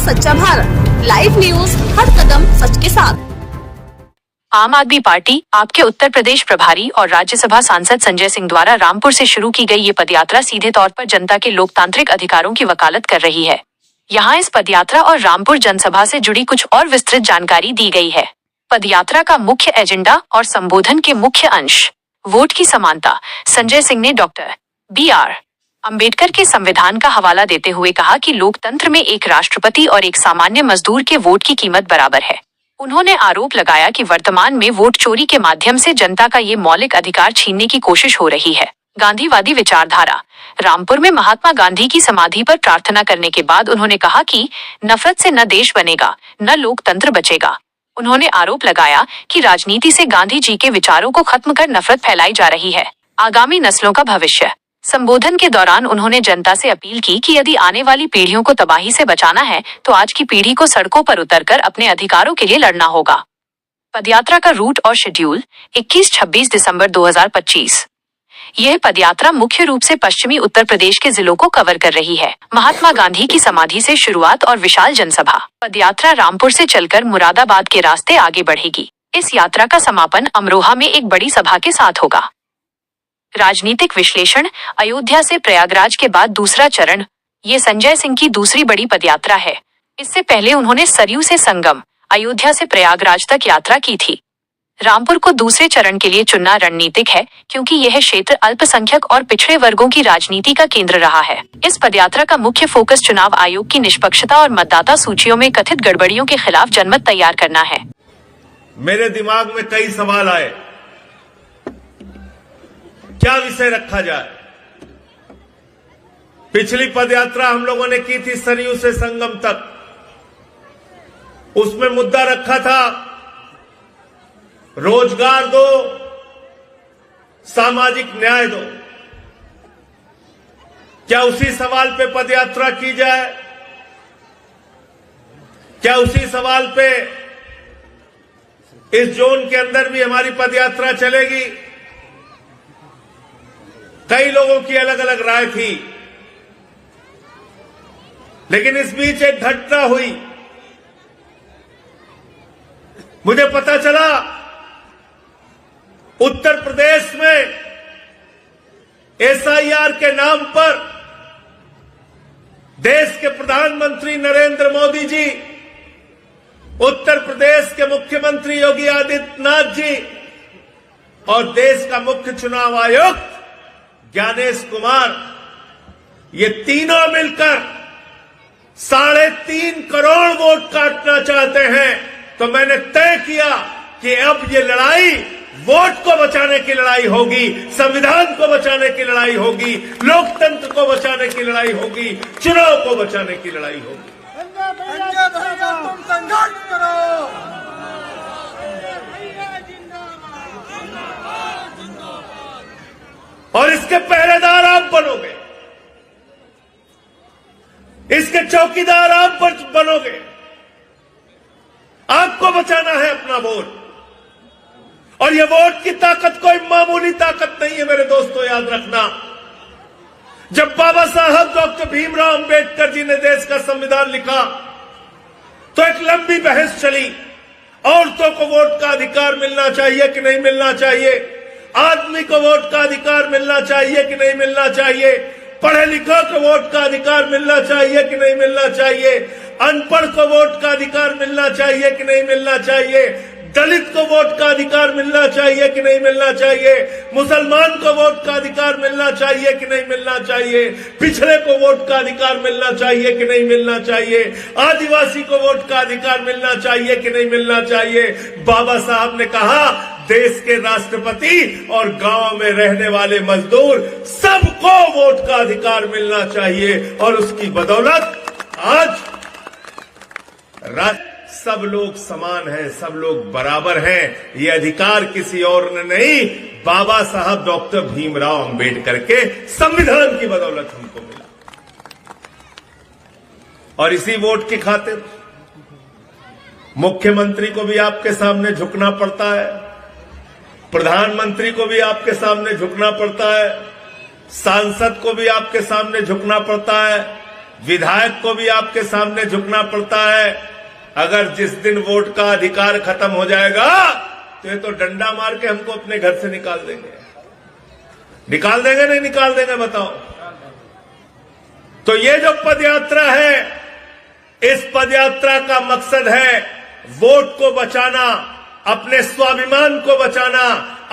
सच्चा Bharat. Live news, हर कदम सच के साथ। आम आदमी पार्टी आपके उत्तर प्रदेश प्रभारी और राज्यसभा सांसद संजय सिंह द्वारा रामपुर से शुरू की गई ये पदयात्रा सीधे तौर पर जनता के लोकतांत्रिक अधिकारों की वकालत कर रही है। यहाँ इस पदयात्रा और रामपुर जनसभा से जुड़ी कुछ और विस्तृत जानकारी दी गई है। पदयात्रा का मुख्य एजेंडा और संबोधन के मुख्य अंश। वोट की समानता। संजय सिंह ने डॉक्टर B.R. अंबेडकर के संविधान का हवाला देते हुए कहा कि लोकतंत्र में एक राष्ट्रपति और एक सामान्य मजदूर के वोट की कीमत बराबर है। उन्होंने आरोप लगाया कि वर्तमान में वोट चोरी के माध्यम से जनता का ये मौलिक अधिकार छीनने की कोशिश हो रही है। गांधीवादी विचारधारा। रामपुर में महात्मा गांधी की समाधि पर प्रार्थना करने के बाद उन्होंने कहा कि नफरत से न देश बनेगा, न लोकतंत्र बचेगा। उन्होंने आरोप लगाया कि राजनीति से गांधी जी के विचारों को खत्म कर नफरत फैलाई जा रही है। आगामी नस्लों का भविष्य। संबोधन के दौरान उन्होंने जनता से अपील की कि यदि आने वाली पीढ़ियों को तबाही से बचाना है तो आज की पीढ़ी को सड़कों पर उतरकर अपने अधिकारों के लिए लड़ना होगा। पदयात्रा का रूट और शेड्यूल। 21-26 दिसंबर 2025। यह पदयात्रा मुख्य रूप से पश्चिमी उत्तर प्रदेश के जिलों को कवर कर रही है। महात्मा गांधी की समाधि से शुरुआत और विशाल जनसभा। पदयात्रा रामपुर से चलकर मुरादाबाद के रास्ते आगे बढ़ेगी। इस यात्रा का समापन अमरोहा में एक बड़ी सभा के साथ होगा। राजनीतिक विश्लेषण। अयोध्या से प्रयागराज के बाद दूसरा चरण। ये संजय सिंह की दूसरी बड़ी पदयात्रा है। इससे पहले उन्होंने सरयू से संगम, अयोध्या से प्रयागराज तक यात्रा की थी। रामपुर को दूसरे चरण के लिए चुनना रणनीतिक है क्योंकि यह क्षेत्र अल्पसंख्यक और पिछड़े वर्गों की राजनीति का केंद्र रहा है। इस पदयात्रा का मुख्य फोकस चुनाव आयोग की निष्पक्षता और मतदाता सूचियों में कथित गड़बड़ियों के खिलाफ जनमत तैयार करना है। मेरे दिमाग में कई सवाल आए, क्या विषय रखा जाए। पिछली पदयात्रा हम लोगों ने की थी सरयू से संगम तक। उसमें मुद्दा रखा था रोजगार दो, सामाजिक न्याय दो। क्या उसी सवाल पे पदयात्रा की जाए? क्या उसी सवाल पे इस जोन के अंदर भी हमारी पदयात्रा चलेगी? कई लोगों की अलग अलग राय थी, लेकिन इस बीच एक घटना हुई। मुझे पता चला उत्तर प्रदेश में SIR के नाम पर देश के प्रधानमंत्री नरेंद्र मोदी जी, उत्तर प्रदेश के मुख्यमंत्री योगी आदित्यनाथ जी और देश का मुख्य चुनाव आयुक्त ज्ञानेश कुमार, ये तीनों मिलकर 3.5 करोड़ वोट काटना चाहते हैं। तो मैंने तय किया कि अब ये लड़ाई वोट को बचाने की लड़ाई होगी, संविधान को बचाने की लड़ाई होगी, लोकतंत्र को बचाने की लड़ाई होगी, चुनाव को बचाने की लड़ाई होगी। तुम संघर्ष करो। और इसके पहरेदार आप बनोगे, इसके चौकीदार आप बनोगे। आपको बचाना है अपना वोट। और ये वोट की ताकत कोई मामूली ताकत नहीं है मेरे दोस्तों, याद रखना। जब बाबा साहब डॉक्टर भीमराव अंबेडकर जी ने देश का संविधान लिखा तो एक लंबी बहस चली, औरतों को वोट का अधिकार मिलना चाहिए कि नहीं मिलना चाहिए, आदमी को वोट का अधिकार मिलना चाहिए कि नहीं मिलना चाहिए, पढ़े लिखों को वोट का अधिकार मिलना चाहिए कि नहीं मिलना चाहिए, अनपढ़ को वोट का अधिकार मिलना चाहिए कि नहीं मिलना चाहिए, दलित को वोट का अधिकार मिलना चाहिए कि नहीं मिलना चाहिए, मुसलमान को वोट का अधिकार मिलना चाहिए कि नहीं मिलना चाहिए, पिछड़े को वोट का अधिकार मिलना चाहिए कि नहीं मिलना चाहिए, आदिवासी को वोट का अधिकार मिलना चाहिए कि नहीं मिलना चाहिए। बाबा साहब ने कहा देश के राष्ट्रपति और गांव में रहने वाले मजदूर सबको वोट का अधिकार मिलना चाहिए। और उसकी बदौलत आज सब लोग समान हैं, सब लोग बराबर हैं। ये अधिकार किसी और ने नहीं, बाबा साहब डॉक्टर भीमराव अंबेडकर के संविधान की बदौलत हमको मिला। और इसी वोट की खातिर मुख्यमंत्री को भी आपके सामने झुकना पड़ता है, प्रधानमंत्री को भी आपके सामने झुकना पड़ता है, सांसद को भी आपके सामने झुकना पड़ता है, विधायक को भी आपके सामने झुकना पड़ता है। अगर जिस दिन वोट का अधिकार खत्म हो जाएगा तो ये तो डंडा मार के हमको अपने घर से निकाल देंगे। निकाल देंगे नहीं निकाल देंगे बताओ? तो ये जो पदयात्रा है, इस पदयात्रा का मकसद है वोट को बचाना, अपने स्वाभिमान को बचाना,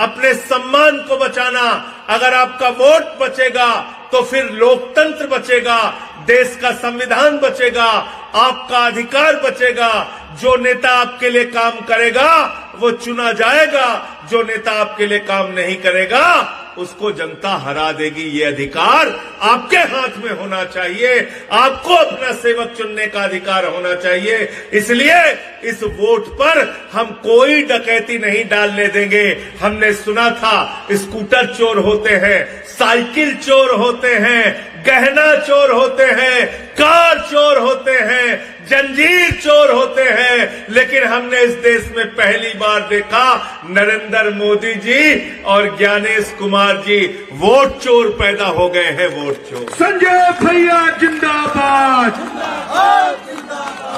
अपने सम्मान को बचाना। अगर आपका वोट बचेगा तो फिर लोकतंत्र बचेगा, देश का संविधान बचेगा, आपका अधिकार बचेगा। जो नेता आपके लिए काम करेगा वो चुना जाएगा, जो नेता आपके लिए काम नहीं करेगा उसको जनता हरा देगी। ये अधिकार आपके हाथ में होना चाहिए, आपको अपना सेवक चुनने का अधिकार होना चाहिए। इसलिए इस वोट पर हम कोई डकैती नहीं डालने देंगे। हमने सुना था स्कूटर चोर होते हैं, साइकिल चोर होते हैं, गहना चोर होते हैं, कार चोर होते हैं, जंजीर चोर होते हैं, लेकिन हमने इस देश में पहली बार देखा नरेंद्र मोदी जी और ज्ञानेश कुमार जी वोट चोर पैदा हो गए हैं। वोट चोर। संजय भैया जिंदाबाद,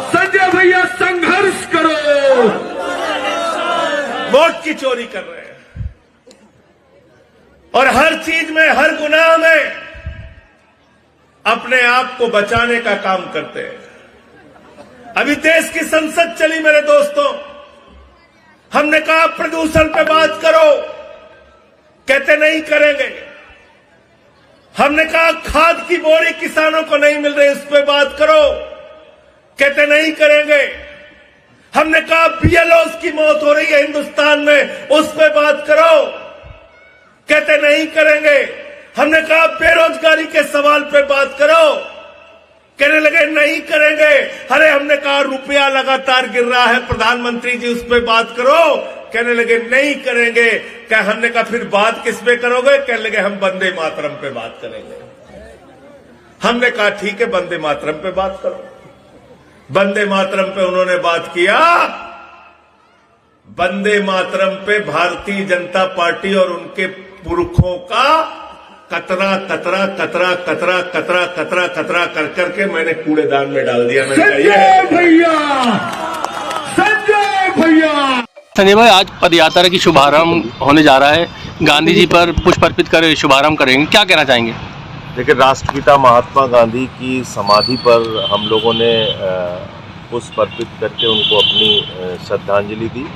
संजय भैया संघर्ष करो। वोट की चोरी कर रहे हैं और हर चीज में, हर गुनाह में अपने आप को बचाने का काम करते हैं। अभी देश की संसद चली मेरे दोस्तों, हमने कहा प्रदूषण पे बात करो, कहते नहीं करेंगे। हमने कहा खाद की बोरी किसानों को नहीं मिल रही, उस पे बात करो, कहते नहीं करेंगे। हमने कहा बीएलओस की मौत हो रही है हिंदुस्तान में, उस पे बात करो, कहते नहीं करेंगे। हमने कहा बेरोजगारी के सवाल पे बात करो, कहने लगे नहीं करेंगे। अरे हमने कहा रुपया लगातार गिर रहा है प्रधानमंत्री जी, उस पे बात करो, कहने लगे नहीं करेंगे। क्या हमने कहा फिर बात किस पे करोगे? कहने लगे हम वंदे मातरम पे बात करेंगे। हमने कहा ठीक है वंदे मातरम पे बात करो। वंदे मातरम पे उन्होंने बात किया। वंदे मातरम पे भारतीय जनता पार्टी और उनके पुरखों का कतरा कतरा कतरा कतरा कतरा कतरा कतरा कर करके मैंने कूड़ेदान में डाल दिया। संजय भैया, संजय भैया। संजय भाई, आज पदयात्रा की शुभारंभ होने जा रहा है, गांधी जी पर पुष्प अर्पित कर शुभारंभ करेंगे, क्या कहना चाहेंगे? देखिए, राष्ट्रपिता महात्मा गांधी की समाधि पर हम लोगों ने पुष्प अर्पित करके उनको अपनी श्रद्धांजलि दी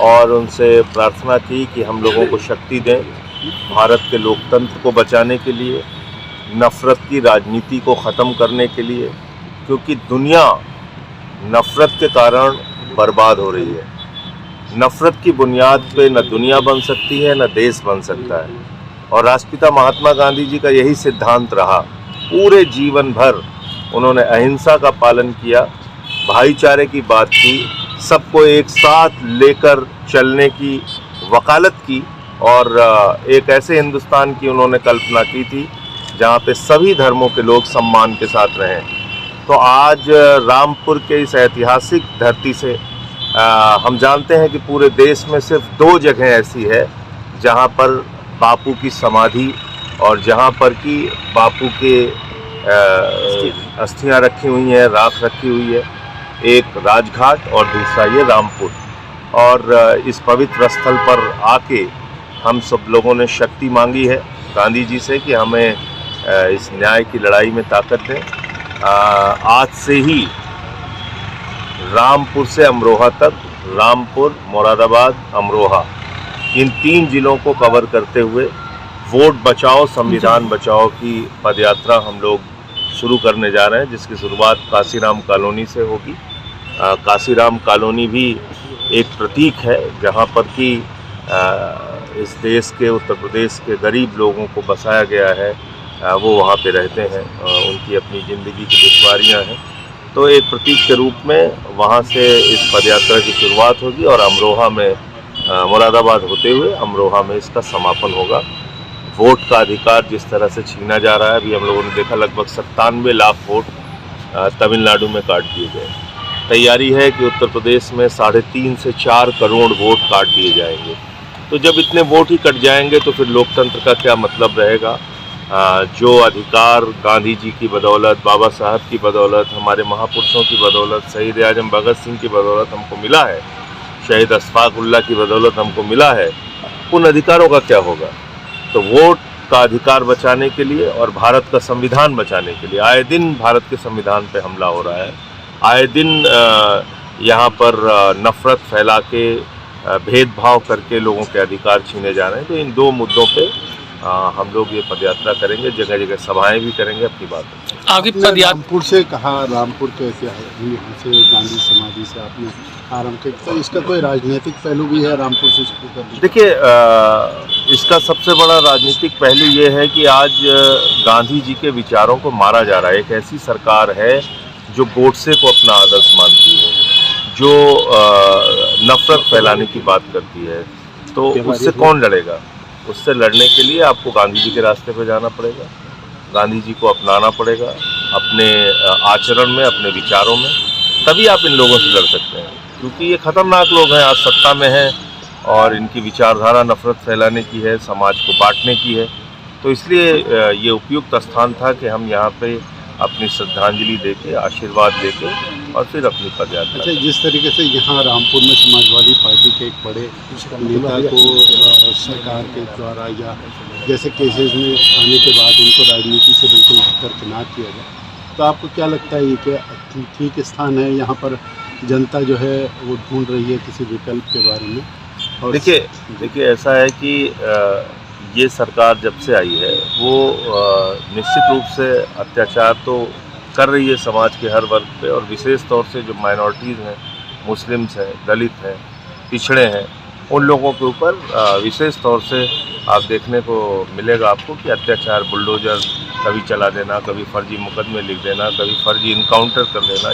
और उनसे प्रार्थना की कि हम लोगों को शक्ति दें भारत के लोकतंत्र को बचाने के लिए, नफ़रत की राजनीति को ख़त्म करने के लिए, क्योंकि दुनिया नफ़रत के कारण बर्बाद हो रही है। नफ़रत की बुनियाद पे न दुनिया बन सकती है न देश बन सकता है। और राष्ट्रपिता महात्मा गांधी जी का यही सिद्धांत रहा। पूरे जीवन भर उन्होंने अहिंसा का पालन किया, भाईचारे की बात की, सबको एक साथ लेकर चलने की वकालत की और एक ऐसे हिंदुस्तान की उन्होंने कल्पना की थी जहाँ पे सभी धर्मों के लोग सम्मान के साथ रहें। तो आज रामपुर के इस ऐतिहासिक धरती से हम जानते हैं कि पूरे देश में सिर्फ 2 जगह ऐसी है जहाँ पर बापू की समाधि और जहाँ पर कि बापू के अस्थियाँ रखी हुई हैं, राख रखी हुई है। एक राजघाट और दूसरा ये रामपुर। और इस पवित्र स्थल पर आके हम सब लोगों ने शक्ति मांगी है गांधी जी से कि हमें इस न्याय की लड़ाई में ताकत दें। आज से ही रामपुर से अमरोहा तक, रामपुर, मुरादाबाद, अमरोहा, इन 3 जिलों को कवर करते हुए वोट बचाओ संविधान बचाओ की पदयात्रा हम लोग शुरू करने जा रहे हैं, जिसकी शुरुआत काशीराम कॉलोनी से होगी। काशीराम कॉलोनी भी एक प्रतीक है जहां पर कि इस देश के, उत्तर प्रदेश के गरीब लोगों को बसाया गया है। वो वहाँ पे रहते हैं, उनकी अपनी ज़िंदगी की दुश्वारियाँ हैं। तो एक प्रतीक के रूप में वहाँ से इस पदयात्रा की शुरुआत होगी और अमरोहा में, मुरादाबाद होते हुए अमरोहा में इसका समापन होगा। वोट का अधिकार जिस तरह से छीना जा रहा है, अभी हम लोगों ने देखा लगभग 97 लाख वोट तमिलनाडु में काट दिए गए। तैयारी है कि उत्तर प्रदेश में 3.5 से 4 करोड़ वोट काट दिए जाएंगे। तो जब इतने वोट ही कट जाएंगे तो फिर लोकतंत्र का क्या मतलब रहेगा। जो अधिकार गांधी जी की बदौलत, बाबा साहब की बदौलत, हमारे महापुरुषों की बदौलत, शहीद आजम भगत सिंह की बदौलत हमको मिला है, शहीद अशफाक उल्लाह की बदौलत हमको मिला है, उन अधिकारों का क्या होगा? तो वोट का अधिकार बचाने के लिए और भारत का संविधान बचाने के लिए आए दिन भारत के संविधान पे हमला हो रहा है, आए दिन यहाँ पर नफरत फैला के भेदभाव करके लोगों के अधिकार छीने जा रहे हैं। तो इन दो मुद्दों पे हम लोग ये पदयात्रा करेंगे, जगह जगह सभाएं भी करेंगे, अपनी बात आपकी आपने पदयात्रा रामपुर से कहा, रामपुर कैसे है यहाँ से गांधी समाधि से आपने आरंभ किया, तो इसका कोई राजनीतिक पहलू भी है रामपुर से शुरू करने? देखिए, इसका सबसे बड़ा राजनीतिक पहलू ये है कि आज गांधी जी के विचारों को मारा जा रहा है। एक ऐसी सरकार है जो गोडसे को अपना आदर्श मानती है, जो नफरत फैलाने की बात करती है, तो उससे कौन लड़ेगा? उससे लड़ने के लिए आपको गांधी जी के रास्ते पे जाना पड़ेगा, गांधी जी को अपनाना पड़ेगा अपने आचरण में, अपने विचारों में, तभी आप इन लोगों से लड़ सकते हैं। क्योंकि ये खतरनाक लोग हैं, आज सत्ता में हैं और इनकी विचारधारा नफरत फैलाने की है, समाज को बांटने की है। तो इसलिए ये उपयुक्त स्थान था कि हम यहाँ पे अपनी श्रद्धांजलि देके, आशीर्वाद देके और फिर अपनी पदयात्रा। अच्छा, जिस तरीके से यहाँ रामपुर में समाजवादी पार्टी के एक बड़े नेता को सरकार के द्वारा या जैसे केसेस में आने के बाद उनको राजनीति से बिल्कुल दरकिनार किया गया, तो आपको क्या लगता है ये कि ठीक स्थान है यहाँ पर जनता जो है वो ढूंढ रही है किसी विकल्प के बारे में? और देखिए ऐसा है कि ये सरकार जब से आई है वो निश्चित रूप से अत्याचार तो कर रही है समाज के हर वर्ग पे, और विशेष तौर से जो माइनॉरिटीज़ हैं, मुस्लिम्स हैं, दलित हैं, पिछड़े हैं, उन लोगों के ऊपर विशेष तौर से आप देखने को मिलेगा आपको कि अत्याचार, बुलडोजर कभी चला देना, कभी फर्जी मुकदमे लिख देना, कभी फर्जी इनकाउंटर कर देना।